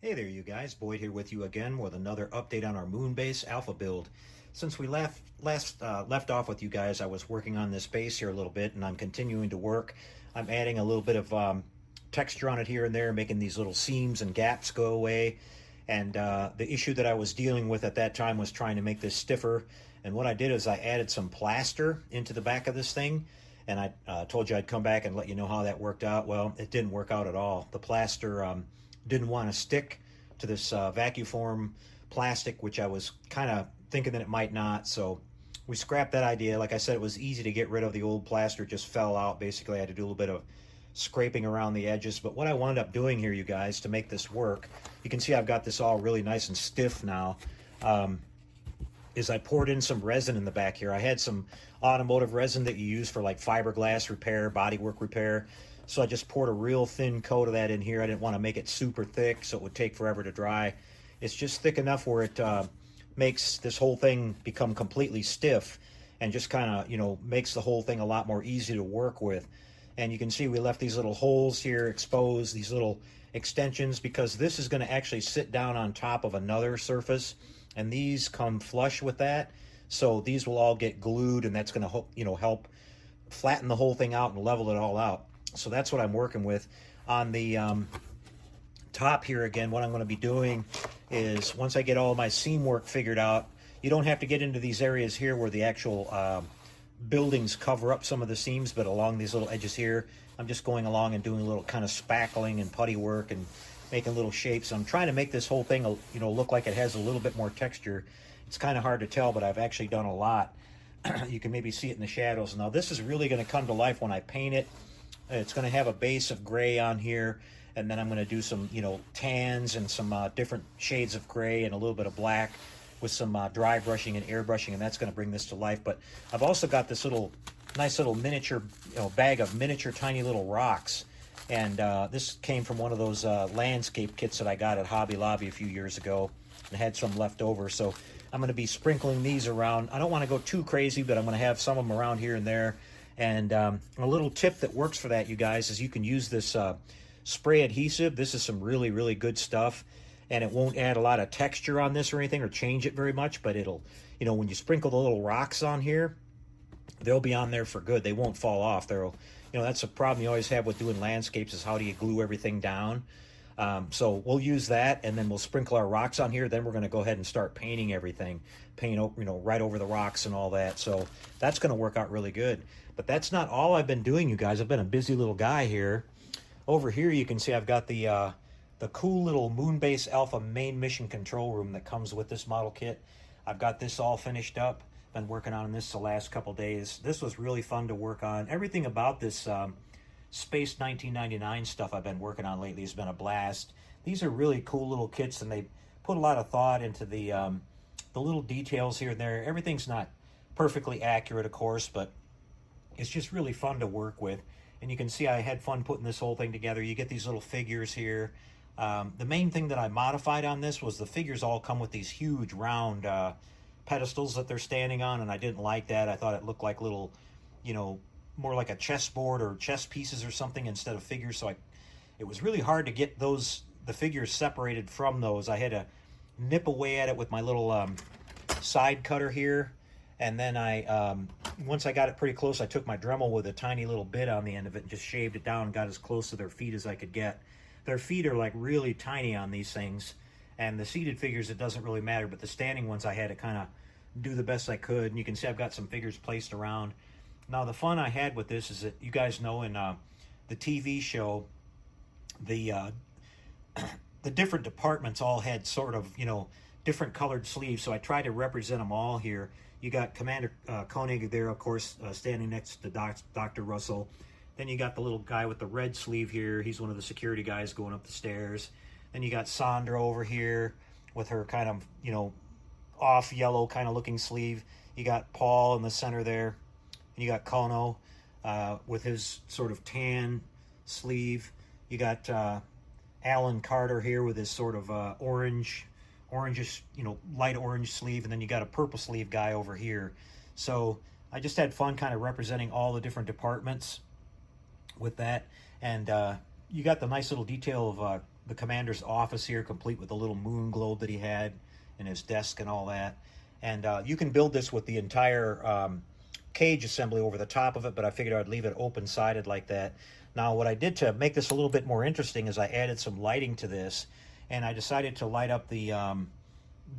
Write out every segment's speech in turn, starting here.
Hey there, you guys. Boyd here with you again with another update on our Moonbase alpha build. Since we left off with you guys, I was working on this base here a little bit, and I'm continuing to work. I'm adding a little bit of texture on it here and there, making these little seams and gaps go away. And the issue that I was dealing with at that time was trying to make this stiffer. And what I did is I added some plaster into the back of this thing, and I told you I'd come back and let you know how that worked out. Well, it didn't work out at all. The plaster didn't want to stick to this vacuum form plastic, which I was kind of thinking that it might not. So we scrapped that idea. Like I said, it was easy to get rid of. The old plaster just fell out. Basically, I had to do a little bit of scraping around the edges. But what I wound up doing here, you guys, to make this work, you can see I've got this all really nice and stiff now. Is I poured in some resin in the back here. I had some automotive resin that you use for like fiberglass repair, bodywork repair. So I just poured a real thin coat of that in here. I didn't want to make it super thick so it would take forever to dry. It's just thick enough where it makes this whole thing become completely stiff and just kind of, makes the whole thing a lot more easy to work with. And you can see we left these little holes here exposed, these little extensions, because this is going to actually sit down on top of another surface, and these come flush with that. So these will all get glued, and that's going to help flatten the whole thing out and level it all out. So that's what I'm working with. On the top here, again, what I'm going to be doing is, once I get all my seam work figured out, you don't have to get into these areas here where the actual buildings cover up some of the seams, but along these little edges here, I'm just going along and doing a little kind of spackling and putty work and making little shapes. I'm trying to make this whole thing, look like it has a little bit more texture. It's kind of hard to tell, but I've actually done a lot. You can maybe see it in the shadows. Now this is really going to come to life when I paint it. It's going to have a base of gray on here, and then I'm going to do some, tans and some different shades of gray and a little bit of black with some dry brushing and airbrushing, and that's going to bring this to life. But I've also got this nice little miniature, bag of miniature tiny little rocks, and this came from one of those landscape kits that I got at Hobby Lobby a few years ago, and had some left over. So I'm going to be sprinkling these around. I don't want to go too crazy, but I'm going to have some of them around here and there. And a little tip that works for that, you guys, is you can use this spray adhesive. This is some really, really good stuff, and it won't add a lot of texture on this or anything or change it very much, but it'll, when you sprinkle the little rocks on here, they'll be on there for good. They won't fall off. That's a problem you always have with doing landscapes, is how do you glue everything down? So we'll use that, and then we'll sprinkle our rocks on here. Then we're going to go ahead and start painting everything, paint right over the rocks and all that. So that's going to work out really good. But that's not all I've been doing, you guys. I've been a busy little guy here. Over here, you can see I've got the cool little Moonbase Alpha main mission control room that comes with this model kit. I've got this all finished up. Been working on this the last couple days. This was really fun to work on. Everything about this Space 1999 stuff I've been working on lately has been a blast. These are really cool little kits, and they put a lot of thought into the little details here and there. Everything's not perfectly accurate, of course, but it's just really fun to work with. And you can see I had fun putting this whole thing together. You get these little figures here. The main thing that I modified on this was the figures all come with these huge round pedestals that they're standing on, and I didn't like that. I thought it looked like little, more like a chessboard or chess pieces or something instead of figures. So it was really hard to get the figures separated from those. I had to nip away at it with my little side cutter here. And then once I got it pretty close, I took my Dremel with a tiny little bit on the end of it and just shaved it down and got as close to their feet as I could get. Their feet are like really tiny on these things. And the seated figures, it doesn't really matter, but the standing ones I had to kind of do the best I could. And you can see I've got some figures placed around. Now, the fun I had with this is that, you guys know, in the TV show, the different departments all had sort of, different colored sleeves. So I tried to represent them all here. You got Commander Koenig there, of course, standing next to Dr. Russell. Then you got the little guy with the red sleeve here. He's one of the security guys going up the stairs. Then you got Sandra over here with her kind of, off yellow kind of looking sleeve. You got Paul in the center there. And you got Kono with his sort of tan sleeve. You got Alan Carter here with his sort of orangish, light orange sleeve. And then you got a purple sleeve guy over here. So I just had fun kind of representing all the different departments with that. And you got the nice little detail of the commander's office here, complete with the little moon globe that he had and his desk and all that. And you can build this with the entire cage assembly over the top of it, but I figured I'd leave it open-sided like that. Now, what I did to make this a little bit more interesting is I added some lighting to this, and I decided to light up the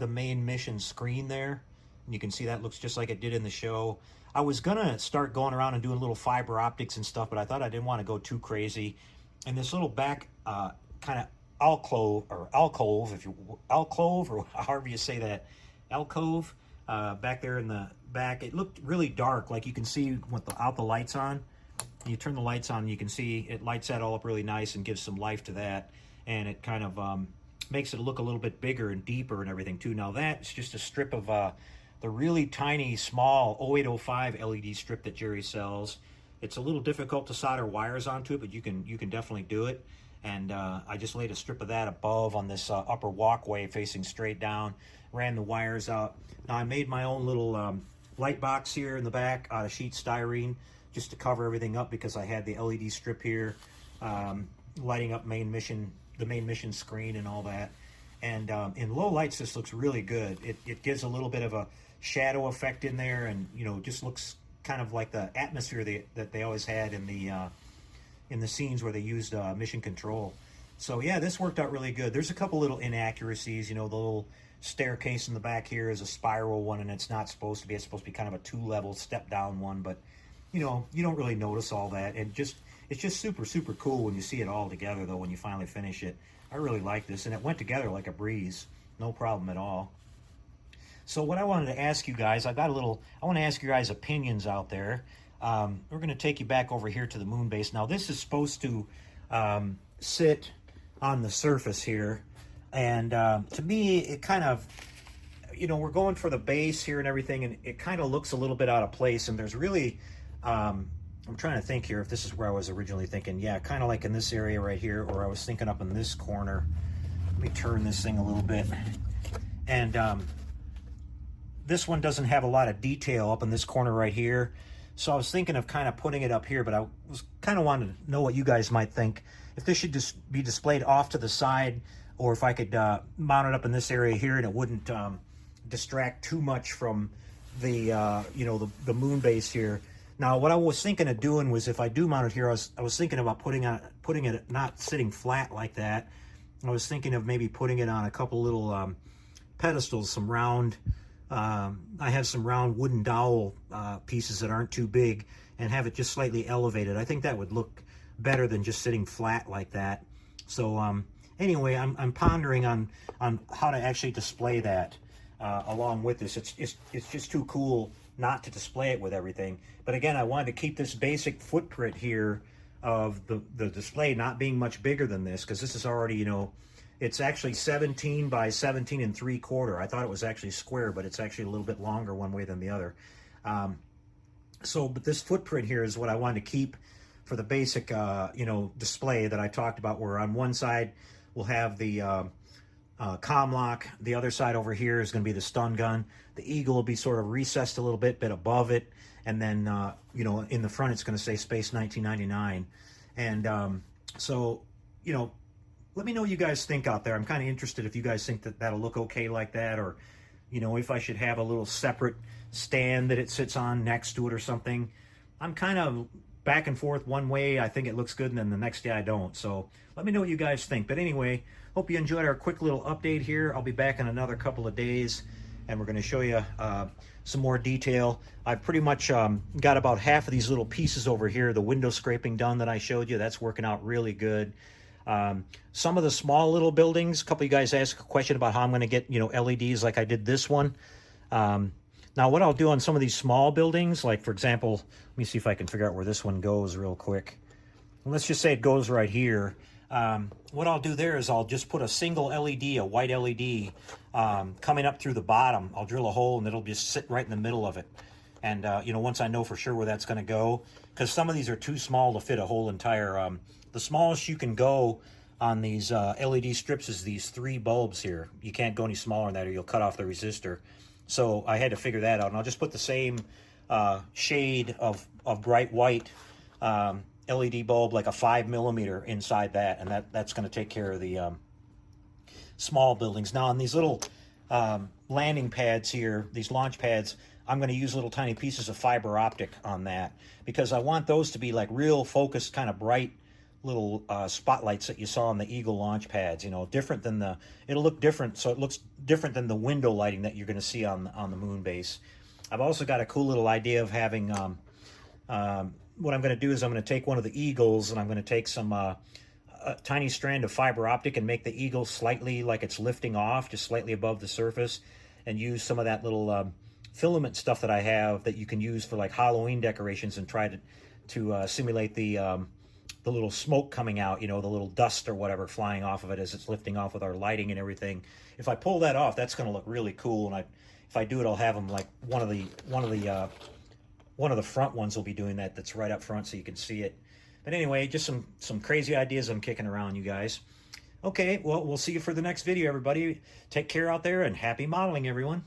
main mission screen there. And you can see that looks just like it did in the show. I was gonna start going around and doing little fiber optics and stuff, but I thought I didn't want to go too crazy. And this little back kind of alcove, or however you say that, alcove, back there in the back, it looked really dark. Like you can see without the lights on. You turn the lights on, and you can see it lights that all up really nice and gives some life to that. And it kind of makes it look a little bit bigger and deeper and everything too. Now that's just a strip of the really tiny, small 0805 LED strip that Jerry sells. It's a little difficult to solder wires onto it, but you can definitely do it. And I just laid a strip of that above on this upper walkway facing straight down, ran the wires out. Now I made my own little light box here in the back out of sheet styrene just to cover everything up, because I had the LED strip here lighting up the main mission screen and all that. And in low lights, this looks really good. It gives a little bit of a shadow effect in there, and just looks kind of like the atmosphere that they always had in the scenes where they used mission control. So yeah, this worked out really good. There's a couple little inaccuracies. The little staircase in the back here is a spiral one, and it's not supposed to be. It's supposed to be kind of a 2-level step down one, but you don't really notice all that. And it's just super, super cool when you see it all together, though, when you finally finish it. I really like this, and it went together like a breeze. No problem at all. So what I wanted to ask you guys, I want to ask you guys opinions out there. We're going to take you back over here to the moon base. Now, this is supposed to sit on the surface here, and to me, it kind of, we're going for the base here and everything, and it kind of looks a little bit out of place, and there's really, I'm trying to think here if this is where I was originally thinking. Yeah, kind of like in this area right here, or I was thinking up in this corner. Let me turn this thing a little bit. And this one doesn't have a lot of detail up in this corner right here. So I was thinking of kind of putting it up here, but I was kind of wanting to know what you guys might think. If this should just be displayed off to the side, or if I could mount it up in this area here and it wouldn't distract too much from the, the moon base here. Now, what I was thinking of doing was, if I do mount it here, I was thinking about putting it not sitting flat like that. I was thinking of maybe putting it on a couple little pedestals, some round. I have some round wooden dowel pieces that aren't too big, and have it just slightly elevated. I think that would look better than just sitting flat like that. So anyway, I'm pondering on how to actually display that along with this. It's just too cool not to display it with everything. But again, I wanted to keep this basic footprint here of the display not being much bigger than this, because this is already, it's actually 17 by 17 3/4. I thought it was actually square, but it's actually a little bit longer one way than the other. But this footprint here is what I wanted to keep for the basic, display that I talked about, where on one side we'll have the comm lock. The other side over here is going to be the stun gun. The Eagle will be sort of recessed a little bit above it. And then, in the front, it's going to say Space 1999. And let me know what you guys think out there. I'm kind of interested if you guys think that that'll look okay like that, or, if I should have a little separate stand that it sits on next to it or something. I'm kind of back and forth. One way I think it looks good, and then the next day I don't. So let me know what you guys think. But anyway, hope you enjoyed our quick little update here. I'll be back in another couple of days, and we're going to show you some more detail. I've pretty much got about half of these little pieces over here, the window scraping done that I showed you. That's working out really good. Some of the small little buildings, a couple of you guys asked a question about how I'm going to get, LEDs like I did this one. Now, what I'll do on some of these small buildings, like, for example, let me see if I can figure out where this one goes real quick. Let's just say it goes right here. What I'll do there is I'll just put a single LED, a white LED, coming up through the bottom. I'll drill a hole, and it'll just sit right in the middle of it. And, once I know for sure where that's going to go, because some of these are too small to fit a whole entire, the smallest you can go on these LED strips is these 3 bulbs here. You can't go any smaller than that, or you'll cut off the resistor. So I had to figure that out, and I'll just put the same shade of bright white LED bulb, like a 5mm inside that, and that's going to take care of the small buildings. Now on these little landing pads here, these launch pads, I'm going to use little tiny pieces of fiber optic on that, because I want those to be like real focused, kind of bright little spotlights that you saw on the Eagle launch pads. You know, different than the, it'll look different, so it looks different than the window lighting that you're going to see on the Moonbase. I've also got a cool little idea of having, what I'm going to do is I'm going to take one of the Eagles, and I'm going to take some a tiny strand of fiber optic and make the Eagle slightly like it's lifting off, just slightly above the surface, and use some of that little filament stuff that I have that you can use for like Halloween decorations, and try to simulate the little smoke coming out, you know, the little dust or whatever flying off of it as it's lifting off with our lighting and everything. If I pull that off, that's going to look really cool. And if I do it, I'll have them like one of the front ones will be doing that. That's right up front, so you can see it. But anyway, just some crazy ideas I'm kicking around, you guys. Okay, well, we'll see you for the next video, everybody. Take care out there, and happy modeling, everyone.